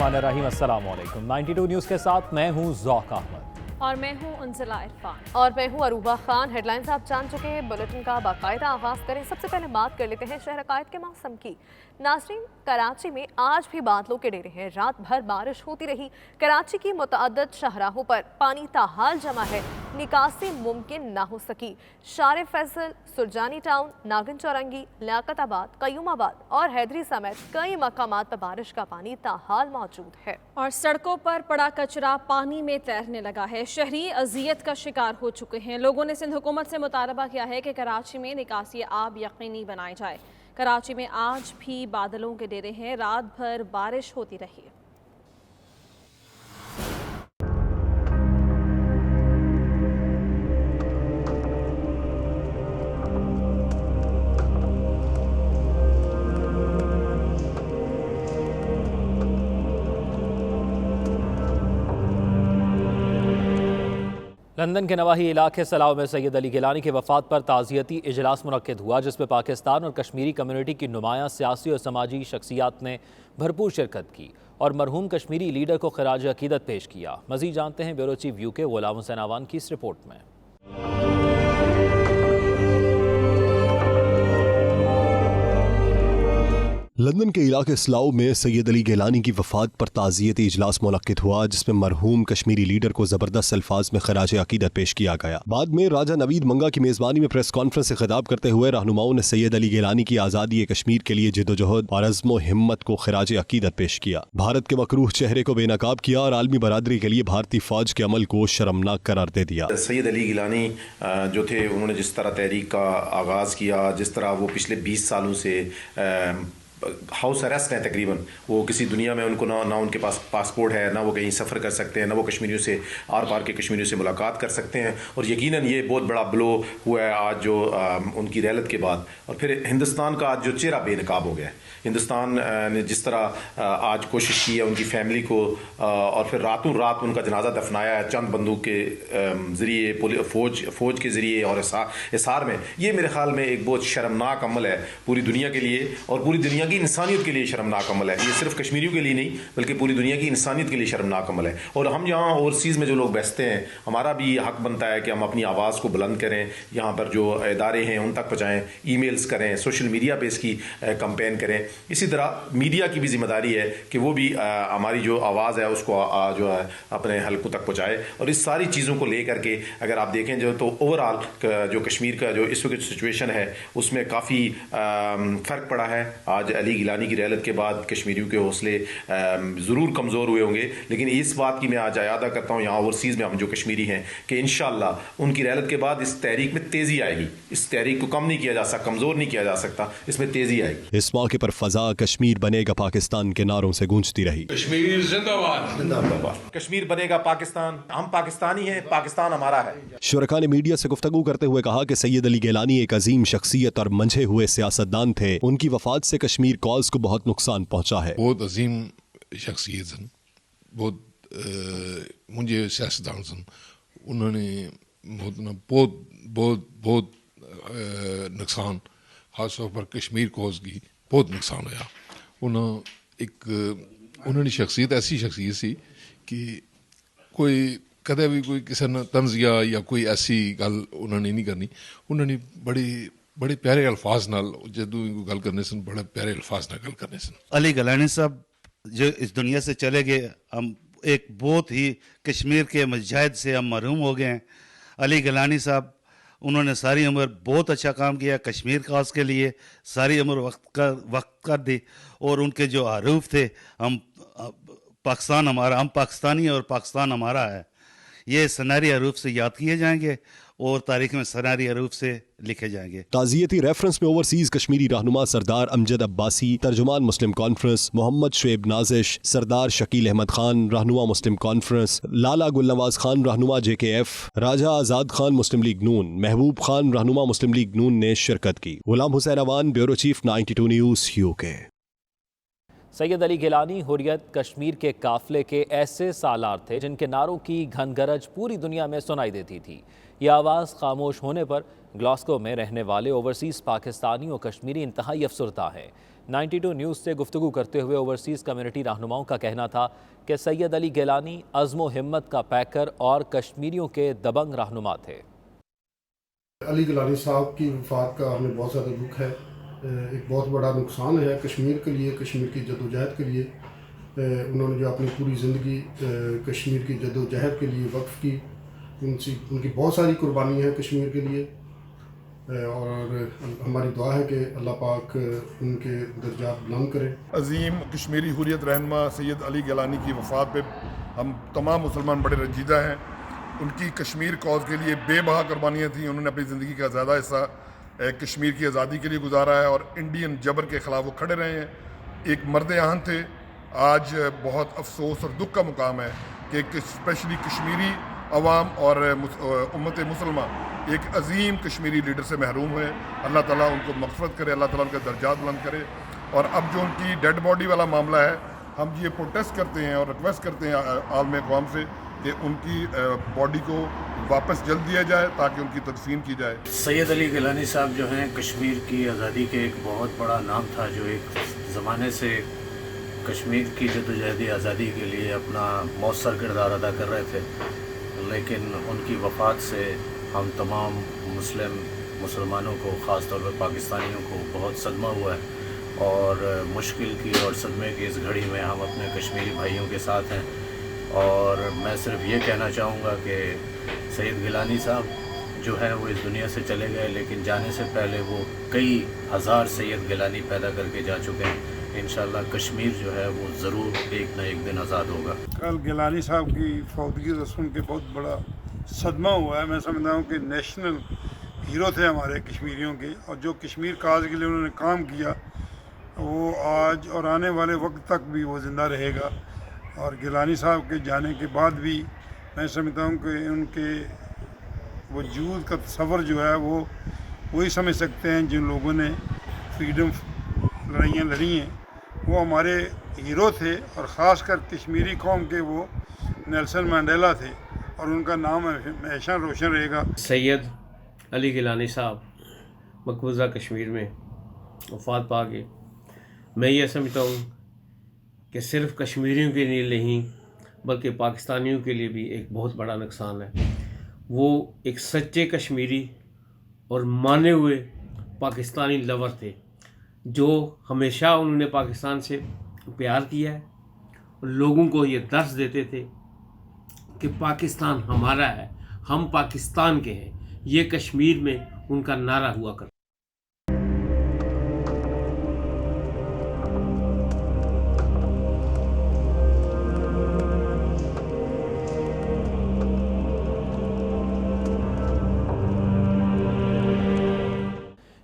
बिस्मिल्लाहिर्रहमानिर्रहीम। अस्सलाम वालेकुम। 92 न्यूज़ के साथ मैं हूँ ज़ौक अहमद और मैं हूँ उनसला इरफान और मैं हूँ अरूबा खान। हेडलाइंस आप जान चुके हैं, बुलेटिन का बाकायदा आगाज़ करें। सबसे पहले बात कर लेते हैं शहर अकायद के मौसम की। नाज़रीन, कराची में आज भी बादलों के डेरे हैं। रात भर बारिश होती रही। कराची की मुतअद्दिद शाहराहों पर पानी ताहाल जमा है, निकासी मुमकिन ना हो सकी। शारे फैसल, सुरजानी टाउन, नागिन चौरंगी, लियाकताबाद, कयूमाबाद और हैदरी समेत कई मकामात पर बारिश का पानी ताहाल मौजूद है और सड़कों पर पड़ा कचरा पानी में तैरने लगा है। शहरी अजियत का शिकार हो चुके हैं। लोगों ने सिंध हुकूमत से मुतालबा किया है कि कराची में निकासी आब यकीनी बनाई जाए। कराची में आज भी बादलों के डेरे हैं। रात भर बारिश होती रही। लंदन के नवाही इलाके सलाव में सैयद अली गिलानी के वफात पर ताज़ियती इजलास मुनक्किद हुआ, जिसमें पाकिस्तान और कश्मीरी कम्युनिटी की नुमायां सियासी और समाजी शख्सियात ने भरपूर शिरकत की और मरहूम कश्मीरी लीडर को खराज अकीदत पेश किया। मज़ीद जानते हैं bureau chief UK Ghulam Hussain आवान की इस रिपोर्ट में। लंदन के इलाके स्लाव में सैयद अली गिलानी की वफात पर ताज़ियती इजलास मुनक्किद हुआ, जिसमें मरहूम कश्मीरी लीडर को ज़बरदस्त अल्फाज में खराज अकीदत पेश किया गया। बाद में राजा नवीद मंगा की मेज़बानी में प्रेस कॉन्फ्रेंस से खिताब करते हुए रहनुमाओं ने सैयद अली गिलानी की आज़ादी कश्मीर के लिए जिद्दोजहद और अज़्म हिम्मत को खराज अकीदत पेश किया। भारत के मकरूह चेहरे को बेनकाब किया और आलमी बरादरी के लिए भारतीय फौज के अमल को शर्मनाक करार दे दिया। सैयद अली गिलानी जो थे, उन्होंने जिस तरह तहरीक का आगाज़ किया, जिस तरह वो पिछले 20 सालों से हाउस अरेस्ट है तकरीबन, वो किसी दुनिया में उनको ना उनके पास पासपोर्ट है, ना वो कहीं सफ़र कर सकते हैं, ना वो कश्मीरियों से आर पार के कश्मीरियों से मुलाकात कर सकते हैं। और यकीनन ये बहुत बड़ा ब्लो हुआ है आज जो उनकी रहलत के बाद। और फिर हिंदुस्तान का आज जो चेहरा बेनकाब हो गया है। हिंदुस्तान ने जिस तरह आज कोशिश की है उनकी फैमिली को, और फिर रातों रात उनका जनाजा दफनाया है चंद बंदूक के ज़रिए, फ़ौज के ज़रिए और हिसार में, ये मेरे ख्याल में एक बहुत शर्मनाक अमल है पूरी दुनिया के लिए और पूरी दुनिया की इंसानियत के लिए शर्मनाक अमल है। ये सिर्फ कश्मीरियों के लिए नहीं बल्कि पूरी दुनिया की इंसानियत के लिए शर्मनाक अमल है। और हम यहाँ ओवरसीज़ में जो लोग बैठते हैं, हमारा भी हक बनता है कि हम अपनी आवाज़ को बुलंद करें, यहाँ पर जो इदारे हैं उन तक पहुँचाएँ, ईमेल्स करें, सोशल मीडिया पे इसकी कैंपेन करें। इसी तरह मीडिया की भी जिम्मेदारी है कि वो भी हमारी जो आवाज़ है उसको जो है अपने हलकों तक पहुँचाए। और इस सारी चीज़ों को लेकर के अगर आप देखें जो तो ओवरऑल जो कश्मीर का जो इस वक्त सिचुएशन है उसमें काफ़ी फ़र्क पड़ा है। आज अली गिलानी की रहलत के बाद कश्मीरियों के हौसले ज़रूर कमज़ोर हुए होंगे, लेकिन इस बात की मैं आज अयादा करता हूँ यहाँ ओवरसीज़ में हम जो कश्मीरी हैं कि इंशाअल्लाह उनकी रहलत के बाद इस तहरीक में तेज़ी आएगी। इस तहरीक को कम नहीं किया जा सकता, कमज़ोर नहीं किया जा सकता, इसमें तेज़ी आएगी। इस मौके पर फ़ज़ा कश्मीर बनेगा पाकिस्तान के नारों से गूंजती रही। कश्मीर जिंदाबाद, जिंदाबाद, कश्मीर बनेगा पाकिस्तान, हम पाकिस्तानी हैं, पाकिस्तान हमारा है। शुरका ने मीडिया से गुफ्तगू करते हुए कहा कि सैयद अली गिलानी एक अजीम शख्सियत और मंझे हुए सियासतदान थे। उनकी वफात से कश्मीर कॉल्स को बहुत नुकसान पहुंचा है। बहुत अजीम शख्सियत सन, बहुत मुझे सियासतदान सन, उन्होंने बहुत नुकसान, खासतौर पर कश्मीर कॉज की बहुत नुकसान होया। उन्होंने शख्सियत ऐसी शख्सियत सी कि कोई कदे भी कोई किसी ने तंजिया या कोई ऐसी गल उन्होंने नहीं करनी। उन्होंने बड़े प्यारे अल्फाज नाल जदों गल करने सन, बड़े प्यारे अल्फाज नाल गल करने सन। अली गिलानी साहब जो इस दुनिया से चले गए, हम एक बहुत ही कश्मीर के मुजाहिद से हम महरूम हो गए हैं। अली गिलानी साहब उन्होंने सारी उम्र बहुत अच्छा काम किया कश्मीर काज के लिए, सारी उम्र वक्त कर दी। और उनके जो आरूफ थे, हम पाकिस्तान हमारा, हम पाकिस्तानी और पाकिस्तान हमारा है, ये सनारी आरूफ से याद किए जाएंगे और तारीख में सनारी आरूफ से लिखे जाएंगे। ताज़ियती रेफरेंस में ओवरसीज कश्मीरी रहनुमा सरदार अमजद अब्बासी, तर्जुमान मुस्लिम कॉन्फ्रेंस मोहम्मद शुएब नाजिश, सरदार शकील अहमद खान रहनुमा मुस्लिम कॉन्फ्रेंस, लाला गुलनवाज खान रहनुमा JKF, राजा आजाद खान मुस्लिम लीग नून, महबूब खान रहनुमा मुस्लिम लीग नून ने शिरकत की। Ghulam Hussain Awan, bureau chief, 92 news UK। Syed Ali Gilani Hurriyat Kashmir के काफिले के ऐसे सालार थे जिनके नारों की घनगरज पूरी दुनिया में सुनाई देती थी। ये आवाज़ खामोश होने पर ग्लास्गो में रहने वाले ओवरसीज़ पाकिस्तानी और कश्मीरी इंतहाई अफसरदा हैं। 92 न्यूज़ से गुफ्तगू करते हुए ओवरसीज़ कम्युनिटी रहनुमाओं का कहना था कि सैयद अली गिलानी अज़्म हिम्मत का पैकर और कश्मीरियों के दबंग रहनुमा थे। अली गिलानी साहब की वफ़ात का हमें बहुत ज़्यादा दुख है। एक बहुत बड़ा नुकसान है कश्मीर के लिए, कश्मीर की जदोजहद के लिए। उन्होंने जो अपनी पूरी ज़िंदगी कश्मीर की जदोजहद के लिए वक्फ़ की, उनकी बहुत सारी कुर्बानियाँ हैं कश्मीर के लिए, और हमारी दुआ है कि अल्लाह पाक उनके दर्जात बुलंद करे। अजीम कश्मीरी हुर्रियत रहनुमा सैयद अली गिलानी की वफ़ात पे हम तमाम मुसलमान बड़े रंजीदा हैं। उनकी कश्मीर कौज़ के लिए बेबहा कुर्बानियाँ थी। उन्होंने अपनी ज़िंदगी का ज़्यादा हिस्सा कश्मीर की आज़ादी के लिए गुजारा है और इंडियन जबर के ख़िलाफ़ वो खड़े रहे हैं। एक मर्द आहन थे। आज बहुत अफसोस और दुख का मुकाम है कि स्पेशली कश्मीरी अवाम और उम्मत मुसलमा एक अजीम कश्मीरी लीडर से महरूम हुए। अल्लाह ताला उनको मग़फ़िरत करे, अल्लाह ताला उनके दर्जात बुलंद करे। और अब जो उनकी डेड बॉडी वाला मामला है, हम ये प्रोटेस्ट करते हैं और रिक्वेस्ट करते हैं आलम अक़वाम से कि उनकी बॉडी को वापस जल्द दिया जाए ताकि उनकी तदफीन की जाए। सैयद अली गिलानी साहब जो हैं कश्मीर की आज़ादी के एक बहुत बड़ा नाम था, जो एक ज़माने से कश्मीर की जदोजहदी आज़ादी के लिए अपना मौसर किरदार अदा कर रहे थे। लेकिन उनकी वफ़ात से हम तमाम मुसलमानों को, ख़ास तौर पर पाकिस्तानियों को बहुत सदमा हुआ है और मुश्किल की और सदमे की इस घड़ी में हम अपने कश्मीरी भाइयों के साथ हैं। और मैं सिर्फ ये कहना चाहूँगा कि सैयद गिलानी साहब जो है वो इस दुनिया से चले गए, लेकिन जाने से पहले वो कई हज़ार सैयद गिलानी पैदा करके जा चुके हैं। इंशाअल्लाह कश्मीर जो है वो ज़रूर एक न एक दिन आज़ाद होगा। कल गिलानी साहब की फौतगी को सुन के बहुत बड़ा सदमा हुआ है। मैं समझता हूँ कि नेशनल हीरो थे हमारे कश्मीरियों के, और जो कश्मीर काज के लिए उन्होंने काम किया वो आज और आने वाले वक्त तक भी वो ज़िंदा रहेगा। और गिलानी साहब के जाने के बाद भी मैं समझता हूँ कि उनके वजूद का तस्वर जो है वो वही समझ सकते हैं जिन लोगों ने फ्रीडम लड़ाइयाँ लड़ी हैं। वो हमारे हीरो थे और ख़ास कर कश्मीरी कौम के वो नेल्सन मंडेला थे, और उनका नाम हमेशा रोशन रहेगा। सैयद अली गिलानी साहब मकबूजा कश्मीर में वफ़ात पा गए। मैं ये समझता हूँ कि सिर्फ़ कश्मीरियों के लिए नहीं बल्कि पाकिस्तानियों के लिए भी एक बहुत बड़ा नुकसान है। वो एक सच्चे कश्मीरी और माने हुए पाकिस्तानी लवर थे, जो हमेशा उन्होंने पाकिस्तान से प्यार किया है और लोगों को ये दर्स देते थे कि पाकिस्तान हमारा है, हम पाकिस्तान के हैं। ये कश्मीर में उनका नारा हुआ करता।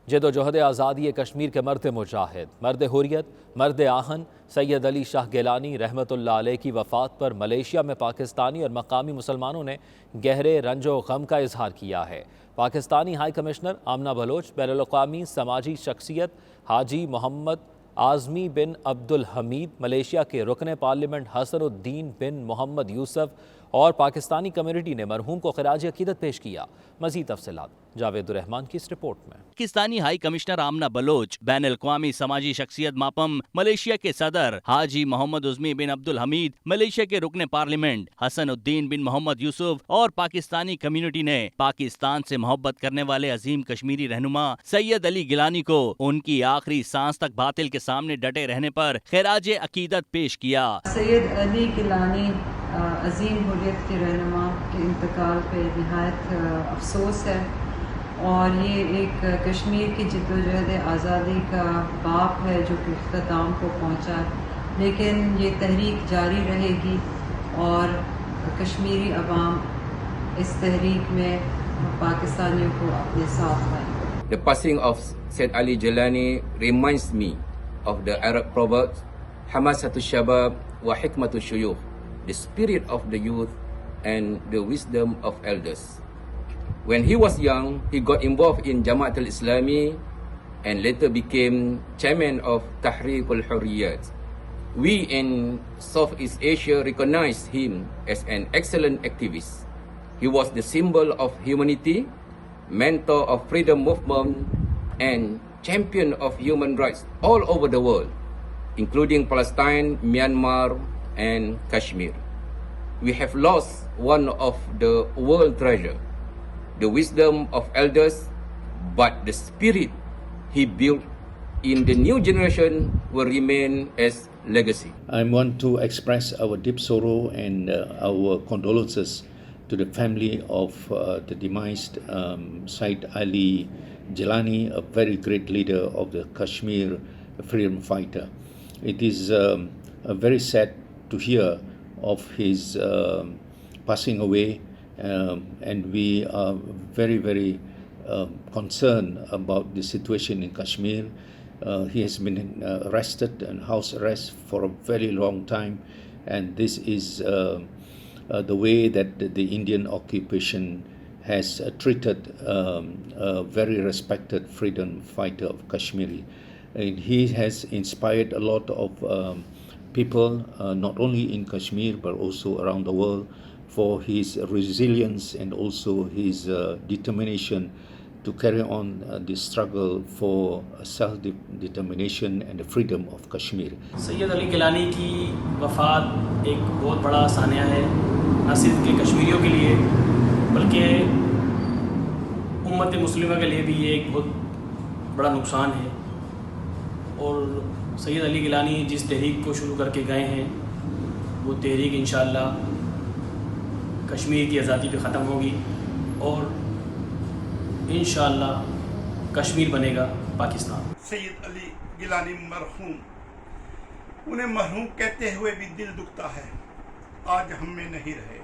जदोजहद आज़ादी कश्मीर के मर्द मुजाहिद, मर्द हुर्रियत, मर्द आहन सैयद अली शाह गिलानी रहमतुल्लाह अलैह की वफ़ात पर मलेशिया में पाकिस्तानी और मकामी मुसलमानों ने गहरे रंजो गम का इजहार किया है। पाकिस्तानी हाई कमिश्नर आमना बलोच, बैनुल-अक़वामी समाजी शख्सियत हाजी मोहम्मद आज़मी बिन अब्दुल हमीद, मलेशिया के रुकन पार्लियामेंट हसनुद्दीन बिन मोहम्मद यूसुफ और पाकिस्तानी कम्युनिटी ने मरहूम को खिराज अकीदत पेश किया। मज़ीद तफसीलात जावेद रहमान की इस रिपोर्ट में। पाकिस्तानी हाई कमिश्नर आमना बलोच, बैनुल-अक़वामी समाजी शख्सियत मापम, मलेशिया के सदर हाजी मोहम्मद आज़मी बिन अब्दुल हमीद, मलेशिया के रुकन पार्लियामेंट हसनुद्दीन बिन मोहम्मद यूसुफ और पाकिस्तानी कम्युनिटी ने पाकिस्तान से मोहब्बत करने वाले अजीम कश्मीरी रहनुमा सैयद अली गिलानी को उनकी आखिरी सांस तक बातिल के सामने डटे रहने पर खिराज अकीदत पेश किया। सैयद अली गिलानी अजीम हुर्रियत के रहनुमा के इंतकाल पे निहायत अफसोस है, और ये एक कश्मीर की जद्दोजहद आज़ादी का बाप है जो कि इख्तिताम को पहुंचा। लेकिन ये तहरीक जारी रहेगी और कश्मीरी अवाम इस तहरीक में पाकिस्तानियों को अपने साथ लाएंगे। The passing of Sayyid Ali Jalani reminds me of the Arab proverb, Hamasatu Shabab wa Hikmatu Shuyukh, the spirit of the youth and the wisdom of elders. When he was young, he got involved in Jamaat al-Islami and later became chairman of Tahriq al-Hurriyat. We in Southeast Asia recognized him as an excellent activist. He was the symbol of humanity, mentor of freedom movement, and champion of human rights all over the world, including Palestine, Myanmar, and Kashmir. We have lost one of the world treasure, the wisdom of elders, but the spirit he built in the new generation will remain as legacy. I want to express our deep sorrow and our condolences to the family of the demised Said Ali Jilani, a very great leader of the Kashmir freedom fighter. It is very sad to hear of his passing away, and we are very, very concerned about the situation in Kashmir. He has been arrested and house arrest for a very long time, and this is the way that the Indian occupation has treated a very respected freedom fighter of Kashmiri. And he has inspired a lot of people, not only in Kashmir but also around the world, for his resilience and also his determination to carry on the struggle for self-determination and the freedom of Kashmir. Syed Ali Gilani की वफ़ात एक बहुत बड़ा सानिया है, न सिर्फ के कश्मीरियों के लिए बल्कि उम्मत मुस्लिमा के लिए भी ये एक बहुत बड़ा नुकसान है। और सैयद अली गिलानी जिस तहरीक को शुरू करके गए हैं वो तहरीक इंशाअल्लाह कश्मीर की आज़ादी पे ख़त्म होगी और इंशाअल्लाह कश्मीर बनेगा पाकिस्तान। सैयद अली गिलानी मरहूम, उन्हें मरहूम कहते हुए भी दिल दुखता है, आज हम में नहीं रहे,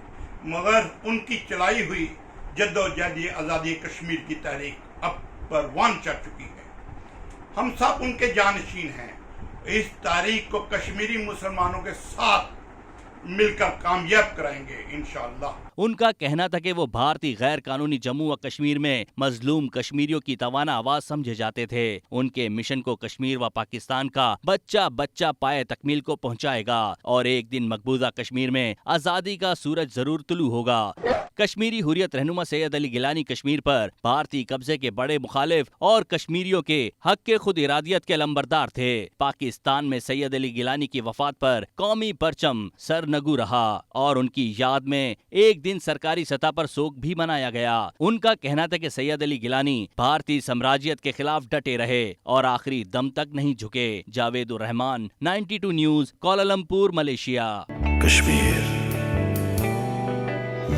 मगर उनकी चलाई हुई जद्दोजहद आज़ादी कश्मीर की तहरीक अब परवान चढ़ चुकी है। हम सब उनके जानशीन हैं। इस तारीख को कश्मीरी मुसलमानों के साथ मिलकर कामयाब कराएंगे इंशाअल्लाह। उनका कहना था कि वो भारतीय गैर कानूनी जम्मू व कश्मीर में मजलूम कश्मीरियों की तवाना आवाज समझे जाते थे। उनके मिशन को कश्मीर व पाकिस्तान का बच्चा बच्चा पाए तकमील को पहुंचाएगा और एक दिन मकबूजा कश्मीर में आजादी का सूरज जरूर तुलू होगा। कश्मीरी हुर्रियत रहनुमा सैयद अली गिलानी कश्मीर पर भारतीय कब्जे के बड़े मुखालिफ और कश्मीरियों के हक के खुद इरादियत के लंबरदार थे। पाकिस्तान में सैयद अली गिलानी की वफात पर कौमी परचम सरनगू रहा और उनकी याद में एक दिन सरकारी सतह पर शोक भी मनाया गया। उनका कहना था कि सैयद अली गिलानी भारतीय साम्राज्यत के खिलाफ डटे रहे और आखिरी दम तक नहीं झुके। Javedur Rehman, 92 news, Kuala Lumpur, Malaysia. Kashmir,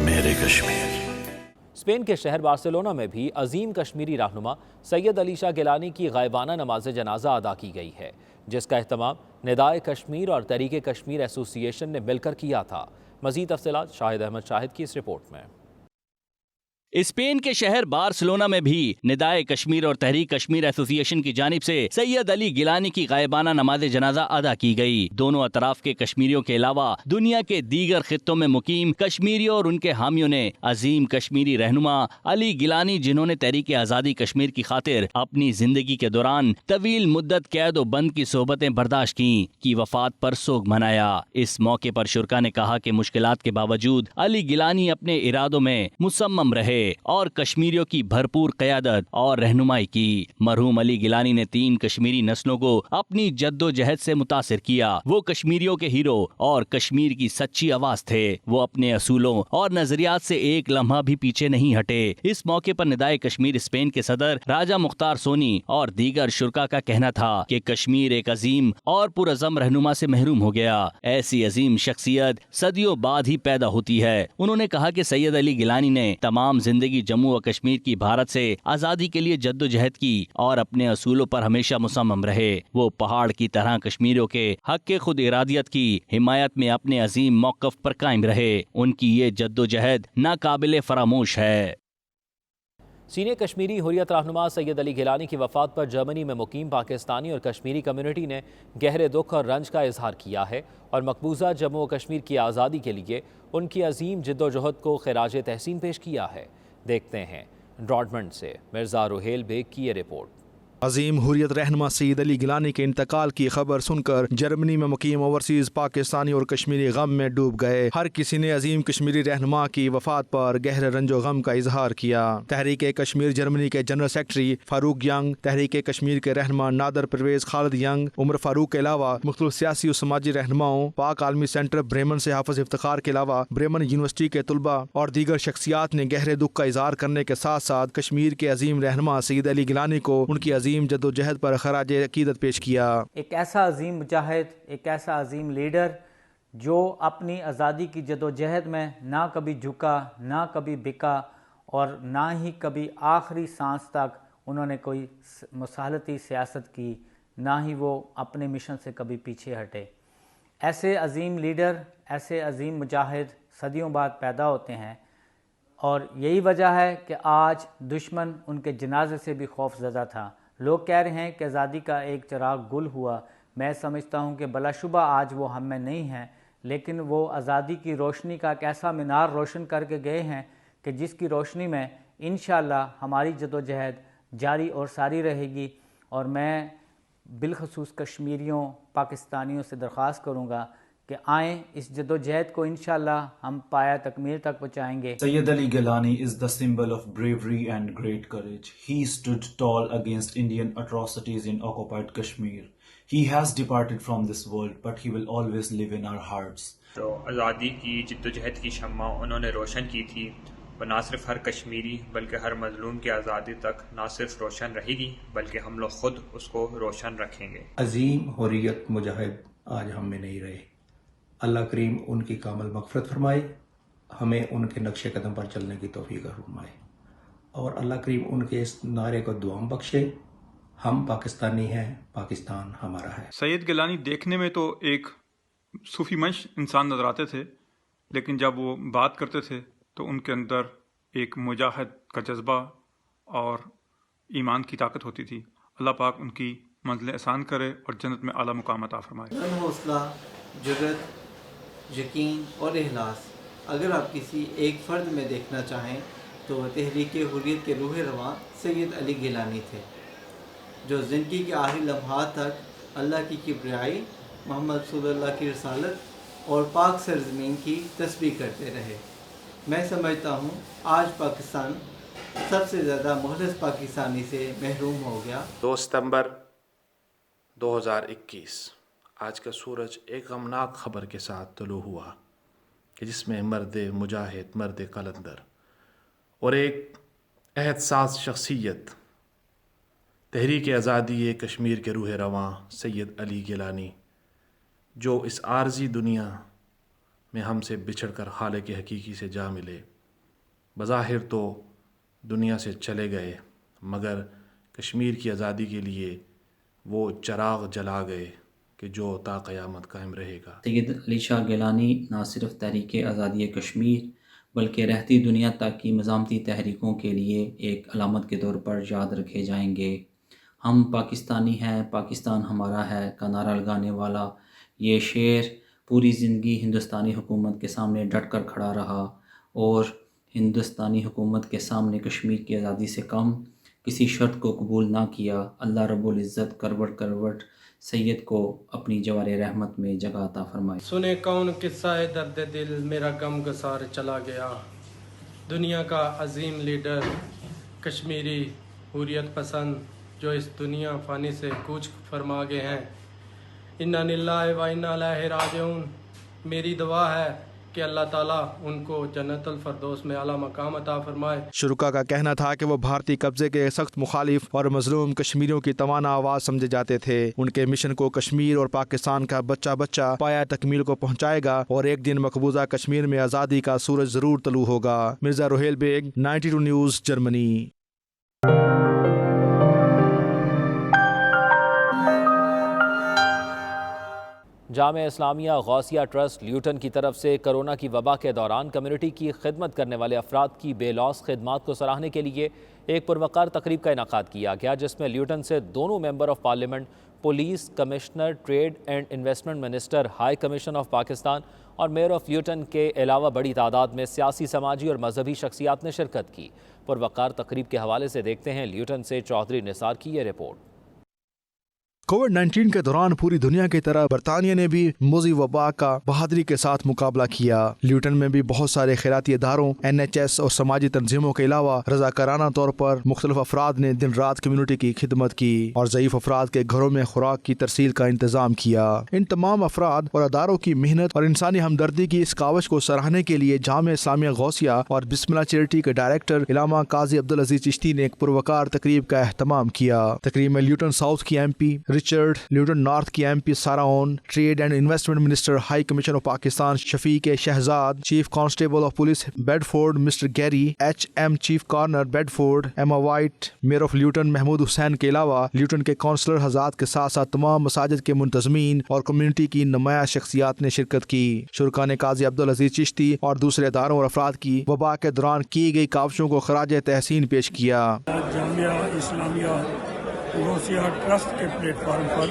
मेरे कश्मीर। स्पेन के शहर बार्सिलोना में भी अजीम कश्मीरी रहनुमा सैयद अली शाह गिलानी की गायबाना नमाज जनाजा अदा की गई है, जिसका एहतमाम निदाए कश्मीर और तहरीक कश्मीर एसोसिएशन ने मिलकर किया था। मजीद तफसीलात शाहिद अहमद शाहिद की इस रिपोर्ट में। स्पेन के शहर बार्सिलोना में भी निदाए कश्मीर और तहरीक कश्मीर एसोसिएशन की जानिब से सैयद अली गिलानी की गायबाना नमाज जनाजा अदा की गई। दोनों अतराफ के कश्मीरियों के अलावा दुनिया के दीगर खित्तों में मुकीम कश्मीरियों और उनके हामियों ने अजीम कश्मीरी रहनुमा अली गिलानी, जिन्होंने तहरीक आज़ादी कश्मीर की खातिर अपनी जिंदगी के दौरान तवील मुद्दत कैद व बंद की सोहबतें बर्दाश्त की वफात पर सोग मनाया। इस मौके पर शुरका ने कहा कि मुश्किलात के बावजूद अली गिलानी अपने इरादों में मुसम्मम रहे और कश्मीरियों की भरपूर क़यादत और रहनुमाई की। मरहूम अली गिलानी ने 3 कश्मीरी नस्लों को अपनी जद्दोजहद से मुतासिर किया। वो कश्मीरियों के हीरो और कश्मीर की सच्ची आवाज थे। वो अपने असूलों और नजरियात से एक लम्हा भी पीछे नहीं हटे। इस मौके पर निदाए कश्मीर स्पेन के सदर राजा मुख्तार सोनी और दीगर शुरका का कहना था कि कश्मीर एक अजीम और पुरअज़म रहनुमा से महरूम हो गया। ऐसी अजीम शख्सियत सदियों बाद ही पैदा होती है। उन्होंने कहा कि सैयद अली गिलानी ने तमाम जिंदगी जम्मू व कश्मीर की भारत से आज़ादी के लिए जद्दोजहद की और अपने असूलों पर हमेशा मुसम्मम रहे। वो पहाड़ की तरह कश्मीरियों के हक के खुद इरादियत की हिमायत में अपने अजीम मौक़िफ़ पर कायम रहे। उनकी ये जद्दोजहद नाकाबिले फरामोश है। सीनियर कश्मीरी हुर्रियत रहनुमा सैयद अली गिलानी की वफात पर जर्मनी में मुकीम पाकिस्तानी और कश्मीरी कम्युनिटी ने गहरे दुख और रंज का इजहार किया है और मकबूजा जम्मू व कश्मीर की आज़ादी के लिए उनकी अजीम जद्दोजहद को खिराज तहसीन पेश किया है। देखते हैं डॉर्टमंड से मिर्ज़ा रुहेल बेग की ये रिपोर्ट। अजीम हुर्रियत रहनुमा सैयद अली गिलानी के इंतकाल की खबर सुनकर जर्मनी में मुकीम ओवरसीज पाकिस्तानी और कश्मीरी गम में डूब गए। हर किसी ने अजीम कश्मीरी रहनुमा की वफात पर गहरे रंजो गम का इजहार किया। तहरीक कश्मीर जर्मनी के जनरल सेक्रेटरी फारूक यंग, तहरीक कश्मीर के रहनुमा नादर परवेज खालिद यंग, उमर फारूक के अलावा मुख्तलिफ सियासी और समाजी रहनुमाओं, पाक आलमी सेंटर ब्रेमन से हाफिज इफ्तिखार के अलावा ब्रेमन यूनिवर्सिटी के तुलबा और दीगर शख्सियात ने गहरे दुख का इजहार करने के साथ साथ कश्मीर के अजीम रहनुमा सैयद अली गिलानी को उनकी अजीम जद्दोजहद पर खराज अकीदत पेश किया। एक ऐसा अजीम मुजाहिद, एक ऐसा अजीम लीडर जो अपनी आज़ादी की जद्दोजहद में ना कभी झुका, ना कभी बिका और ना ही कभी आखिरी सांस तक उन्होंने कोई मुसालती सियासत की, ना ही वो अपने मिशन से कभी पीछे हटे। ऐसे अजीम लीडर, ऐसे अजीम मुजाहिद सदियों बाद पैदा होते हैं और यही वजह है कि आज दुश्मन उनके जनाजे से भी खौफज़दा था। लोग कह रहे हैं कि आज़ादी का एक चिराग गुल हुआ। मैं समझता हूँ कि बलाशुबा आज वो हम में नहीं है, लेकिन वो आज़ादी की रोशनी का एक ऐसा मीनार रोशन करके गए हैं कि जिसकी रोशनी में इंशाअल्लाह हमारी जद्दोजहद जारी और सारी रहेगी। और मैं बिलखसूस कश्मीरियों, पाकिस्तानियों से दरख्वास्त करूँगा कि आएँ, इस जद्दोजहद को इंशाअल्लाह हम पाया तकमील तक पहुँचाएँगे। Sayyid Ali Gilani is the symbol of bravery and great courage. He stood tall against Indian atrocities in occupied Kashmir. He has departed from this world, but he will always live in our hearts. तो आज़ादी की जद्दोजहद की शम्मा उन्होंने रोशन की थी, वो ना सिर्फ हर कश्मीरी बल्कि हर मजलूम की आज़ादी तक ना सिर्फ रोशन रहेगी बल्कि हम लोग खुद उसको रोशन रखेंगे। अजीम हुर्रियत मुजाहिद आज हम में नहीं रहे। अल्लाह करीम उनकी कामल मग़फ़िरत फरमाए, हमें उनके नक्शे कदम पर चलने की तौफीक फरमाए और अल्लाह करीम उनके इस नारे को दुआम बख्शे। हम पाकिस्तानी हैं, पाकिस्तान हमारा है। सैयद गिलानी देखने में तो एक सूफी मंश इंसान नजर आते थे, लेकिन जब वो बात करते थे तो उनके अंदर एक मुजाहिद का जज्बा और ईमान की ताकत होती थी। अल्लाह पाक उनकी मंजिलें आसान करे और जन्नत में आला मुकाम अता फरमाए। हौसला, जुर्रत, यकीन और इखलास अगर आप किसी एक फ़र्द में देखना चाहें तो वह तहरीक हुर्रियत के रूह रवां सैयद अली गिलानी थे, जो ज़िंदगी के आखिरी लम्हात तक अल्लाह की किबरियाई, मोहम्मद सल्लल्लाहु की रसालत और पाक सरज़मीन की तस्बीह करते रहे। मैं समझता हूँ आज पाकिस्तान सबसे ज़्यादा मुखलिस पाकिस्तानी से महरूम हो गया। 2 सितंबर 2021 आज का सूरज एक गमनाक ख़बर के साथ तलू हुआ कि जिसमें मर्द मुजाहिद, मर्द कलंदर और एक एहतसास शख्सियत, तहरीक आज़ादी कश्मीर के रूह रवां सैयद अली गिलानी, जो इस आर्जी दुनिया में हमसे बिछड़ कर खालिक हकीकी से जा मिले। बज़ाहिर तो दुनिया से चले गए, मगर कश्मीर की आज़ादी के लिए वो चिराग जला गए कि जो ता क़यामत कायम रहेगा। सैयद अली शाह गिलानी ना सिर्फ तहरीक आज़ादी कश्मीर बल्कि रहती दुनिया तक की मज़ामती तहरीकों के लिए एक अलामत के तौर पर याद रखे जाएंगे। हम पाकिस्तानी हैं, पाकिस्तान हमारा है का नारा लगाने वाला ये शेर पूरी ज़िंदगी हिंदुस्तानी हुकूमत के सामने डट कर खड़ा रहा और हिंदुस्तानी हुकूमत के सामने कश्मीर की आज़ादी से कम किसी शर्त को कबूल ना किया। अल्लाह रब्बुल इज़्ज़त करवट करवट सैयद को अपनी जवारे रहमत में जगह अता फरमाए। सुने कौन किस्सा है दर्द दिल, मेरा गम गुसार चला गया। दुनिया का अजीम लीडर, कश्मीरी हुर्रियत पसंद जो इस दुनिया फ़ानी से कूच फरमा गए हैं। इन्ना लिल्लाहि व इन्ना इलैहि राजिऊन। मेरी दुआ है कि अल्लाह ताला उनको जन्नतुल फरदौस में आला मकाम अता फरमाए। शुरुका का कहना था कि वो भारतीय कब्जे के सख्त मुखालिफ और मजलूम कश्मीरियों की तवाना आवाज़ समझे जाते थे। उनके मिशन को कश्मीर और पाकिस्तान का बच्चा बच्चा पाया तकमील को पहुँचाएगा और एक दिन मकबूजा कश्मीर में आज़ादी का सूरज ज़रूर तलू होगा। Mirza Rohail Baig, 92 news, Germany. Jamia Islamia Gausiya trust Luton की तरफ से कोरोना की वबा के दौरान कम्युनिटी की खिदमत करने वाले अफराद की बेलौस खिदमात को सराहने के लिए एक पुरवकार तकरीब का इनाकाद किया गया, जिसमें ल्यूटन से दोनों member of parliament police commissioner, trade and investment minister, high commission of Pakistan और मेयर ऑफ ल्यूटन के अलावा बड़ी तादाद में सियासी, समाजी और मजहबी शख्सियात ने शिरकत की। पुरवकार तकरीब के हवाले से देखते हैं ल्यूटन से चौधरी निसार की ये रिपोर्ट। कोविड-19 के दौरान पूरी दुनिया की तरह बरतानिया ने भी मोजी वबा का बहादुरी के साथ मुकाबला किया। ल्यूटन में भी बहुत सारे खैराती इदारों, NHS और समाजी तंजीमों के अलावा रज़ाकाराना तौर पर मुख्तलिफ अफराद ने दिन रात कम्युनिटी की खिदमत की और ज़ईफ अफराद के घरों में खुराक की तरसील का इंतजाम किया। इन तमाम अफराद और अदारों की मेहनत और इंसानी हमदर्दी की इस कावश को सराहने के लिए जामिया इस्लामिया गौसिया और बिस्मिल्लाह चैरिटी के डायरेक्टर इलामा काजी अब्दुल अजीज चिश्ती ने एक पुरवकार तकरीब का एहतमाम किया। तकरीब में ल्यूटन साउथ की MP रिचर्ड, ल्यूटन नॉर्थ की MP Sarah Owen, trade and investment minister, high commission of Pakistan Shafiq Shahzad, chief constable of police Bedford mister Gary, HM chief coroner Bedford Emma White, mayor of Luton Mahmood Hussain के अलावा Luton के counsellor हज़रात के साथ साथ तमाम मसाजिद के मुंतज़मीन और कम्युनिटी की नुमाया शख्सियात ने शिरकत की। शुरका ने काजी अब्दुल अजीज चिश्ती और दूसरे अदारों और अफराद की वबा के दौरान की गई काविशों को खराज तहसीन पेश किया। जामिया इस्लामिया गौसिया ट्रस्ट के प्लेटफार्म पर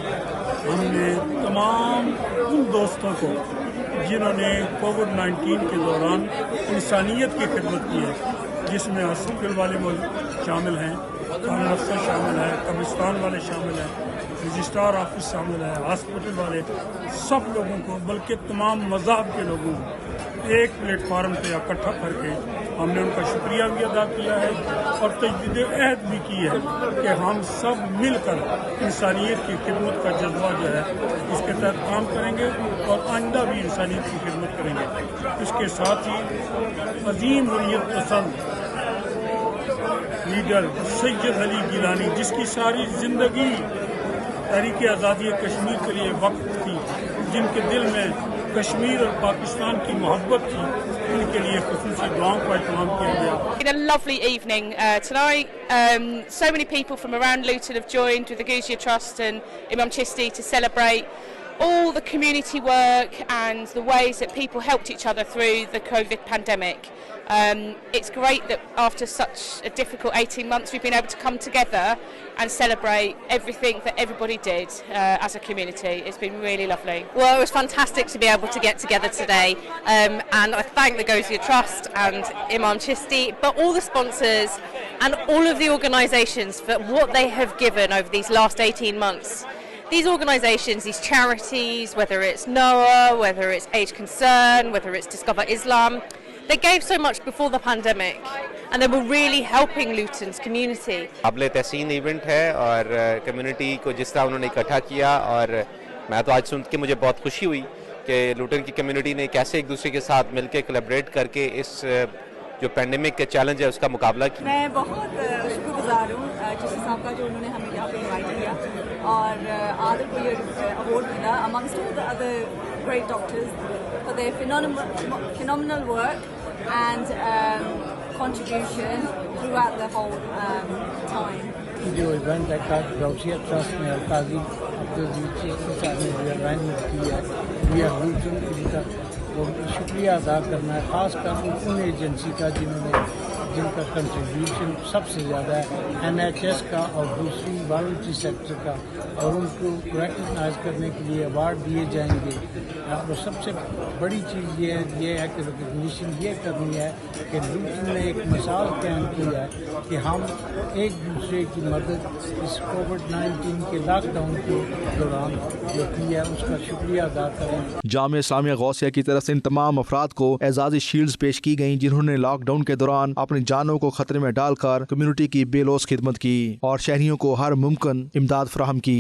हमने तमाम उन दोस्तों को जिन्होंने कोविड-19 के दौरान इंसानियत की खिदमत की है, जिसमें हॉस्पिटल वाले शामिल हैं, कानून अफसर शामिल है, कब्रिस्तान वाले शामिल हैं, रजिस्ट्रार ऑफिस शामिल है, हॉस्पिटल वाले, सब लोगों को बल्कि तमाम मज़हब के लोगों को एक प्लेटफार्म पे इकट्ठा करके हमने उनका शुक्रिया भी अदा किया है और तजदीद अहद भी की है कि हम सब मिलकर इंसानियत की खिदमत का जज्बा जो है इसके तहत काम करेंगे और आइंदा भी इंसानियत की खिदमत करेंगे। इसके साथ ही अजीम हुर्रियत पसंद लीडर सैयद अली गिलानी, जिसकी सारी ज़िंदगी तहरीक आज़ादी कश्मीर के लिए वक्त थी, जिनके दिल में कश्मीर और पाकिस्तान की मोहब्बत थी, इनके लिए खुसूसी दुआओं का एहतमाम किया गया। It's been a lovely evening tonight. So many people from around Luton have joined with the Guzia Trust and Imam Chisti to celebrate all the community work and the ways that people helped each other through the COVID pandemic. It's great that after such a difficult 18 months we've been able to come together and celebrate everything that everybody did as a community. It's been really lovely. Well, it was fantastic to be able to get together today, and I thank the Guzia Trust and Imam Chisti, but all the sponsors and all of the organisations for what they have given over these last 18 months. These organisations, these charities, whether it's NOAA, whether it's Age Concern, whether it's Discover Islam, they gave so much before the pandemic and they were really helping Luton's community. काबिल तहसीन event है और community को जिस तरह उन्होंने इकट्ठा किया, और मैं तो आज सुन के मुझे बहुत खुशी हुई कि लुटन की कम्युनिटी ने कैसे एक दूसरे के साथ मिलकर कोलैबोरेट करके इस जो पैंडेमिक के चैलेंज है उसका मुकाबला किया। मैं बहुत शुक्रगुजार हूँ चिश्ती साहब का जो उन्होंने हमें यहाँ पे इनवाइट किया और आदर को ये अवार्ड मिला amongst all the other great doctors for their phenomenal work and contribution throughout the whole time. जो इवेंट है गौसिया ट्रस्ट में अलकाजी अब्दुल अजीज साहब ने जो अरेंजमेंट की है, वी आर लुटन, इनका शुक्रिया अदा करना है, ख़ासकर उन एजेंसी का जिनका कंट्रीब्यूशन सबसे ज़्यादा है, NHS का और दूसरी वॉलंटरी सेक्टर का, और उनको रिकग्नाइज करने के लिए अवार्ड दिए जाएंगे। और सबसे बड़ी चीज़ ये है कि रिकग्निशन ये करनी है कि लुटन ने एक मिसाल कायम की है कि हम एक दूसरे की मदद इस कोविड-19 के लॉकडाउन के दौरान जो की है उसका शुक्रिया अदा करें। जामिया इस्लामिया गौसिया की तरफ से इन तमाम अफराद को एजाज़ी शील्ड्स पेश की गईं जिन्होंने लॉकडाउन के दौरान अपनी जानों को खतरे में डालकर कम्युनिटी की बेलौस खिदमत की और शहरियों को हर मुमकिन इमदाद फराहम की।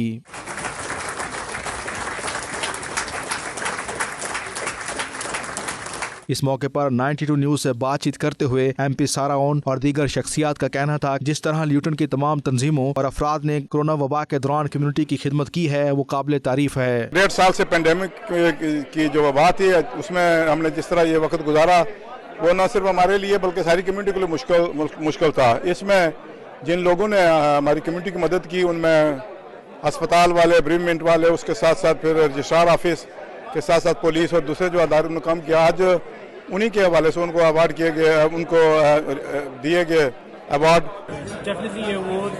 इस मौके पर 92 न्यूज़ से बातचीत करते हुए MP साराओन और दीगर शख्सियात का कहना था जिस तरह ल्यूटन की तमाम तंजीमों और अफराद ने कोरोना वबा के दौरान कम्युनिटी की खिदमत की है वो काबिल तारीफ है। 1.5 साल से पेंडेमिक की जो वबा थी उसमें हमने जिस तरह ये वक्त गुजारा वो न सिर्फ हमारे लिए बल्कि सारी कम्युनिटी के लिए मुश्किल था। इसमें जिन लोगों ने हमारी कम्युनिटी की मदद की उनमें अस्पताल वाले, ब्रीमेंट वाले, उसके साथ साथ फिर रजिस्ट्रार ऑफिस के साथ साथ पुलिस और दूसरे जो अदारों ने काम किया, आज उन्हीं के हवाले से उनको अवार्ड किए गए, उनको दिए गए award. Definitely the award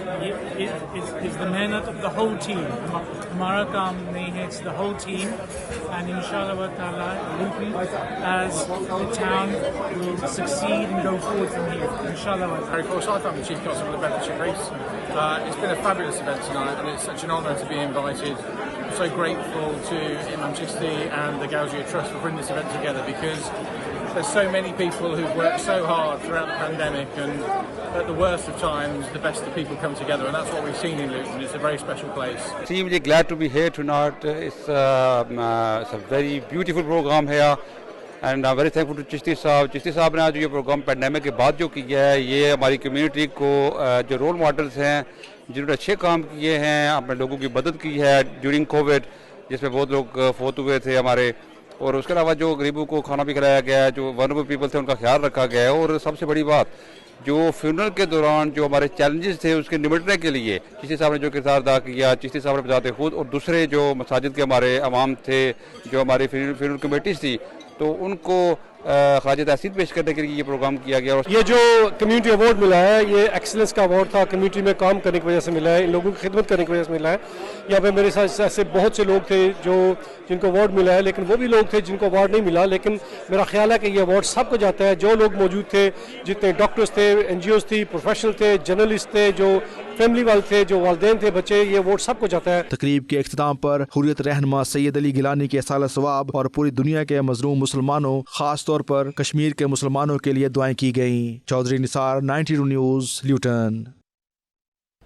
is the mehnat of the whole team. Hamara kaam nahi hai, it's the whole team, and inshallah wa ta'ala Luton as the town will succeed and go forward from here. Inshallah wa ta'ala. Of course, I'm the Chief Constable of the Bedfordshire Police. It's been a fabulous event tonight, and it's such an honour to be invited. I'm so grateful to Imam Chisti and the Gauziya Trust for bringing this event together, because there's so many people who've worked so hard throughout the pandemic, and at the worst of times, the best of people come together, and that's what we've seen in Luton. It's a very special place. Extremely glad to be here tonight. It's a very beautiful program here, and I'm very thankful to Chishti Sahab. Chishti Sahab نے جو یہ programme pandemic کے بعد جو کیا ہے، یہ ہماری کمیونٹی کو جو رول ماڈلز ہیں جنہوں نے اچھے کام کیے ہیں، اپنے لوگوں کی مدد کی ہے ڈیورنگ کووڈ، جس میں بہت لوگ فوت ہوئے تھے ہمارے، اور اس کے علاوہ جو غریبوں کو کھانا بھی کھلایا گیا ہے، جو ونربل پیپل تھے ان کا خیال رکھا گیا ہے، اور سب سے بڑی بات جو فیونرل کے دوران جو ہمارے چیلنجز تھے اس کے نمٹنے کے لیے چشتی صاحب نے جو کردار ادا کیا، چشتی صاحب نے بذات خود اور دوسرے جو مساجد کے ہمارے عوام تھے، جو ہماری فیونرل کمیٹیز تھی، تو ان کو خراج تحسین پیش کرنے کے لیے یہ پروگرام کیا گیا. یہ جو کمیونٹی ایوارڈ ملا ہے، یہ ایکسلنس کا ایوارڈ تھا، کمیونٹی میں کام کرنے کی وجہ سے ملا ہے، ان لوگوں کی خدمت کرنے کی وجہ سے ملا ہے. یہاں پہ میرے ساتھ ایسے بہت سے لوگ تھے جن کو ایوارڈ ملا ہے، لیکن وہ بھی لوگ تھے جن کو ایوارڈ نہیں ملا. لیکن میرا خیال ہے کہ یہ ایوارڈ سب کو جاتا ہے. جو لوگ موجود تھے، جتنے ڈاکٹرز تھے، این جی اوز تھی، پروفیشنل تھے، جرنلسٹ تھے، جو فیملی والے تھے، جو والدین تھے، بچے، یہ ایوارڈ سب کو جاتا ہے. تقریب کے اختتام پر حریت رہنما سید علی گیلانی کے اصالہ ثواب اور پوری دنیا کے مظلوم مسلمانوں، خاص طور پر کشمیر کے مسلمانوں کے لیے دعائیں کی گئیں. چودھری نثار، 92 نیوز، لیوٹن.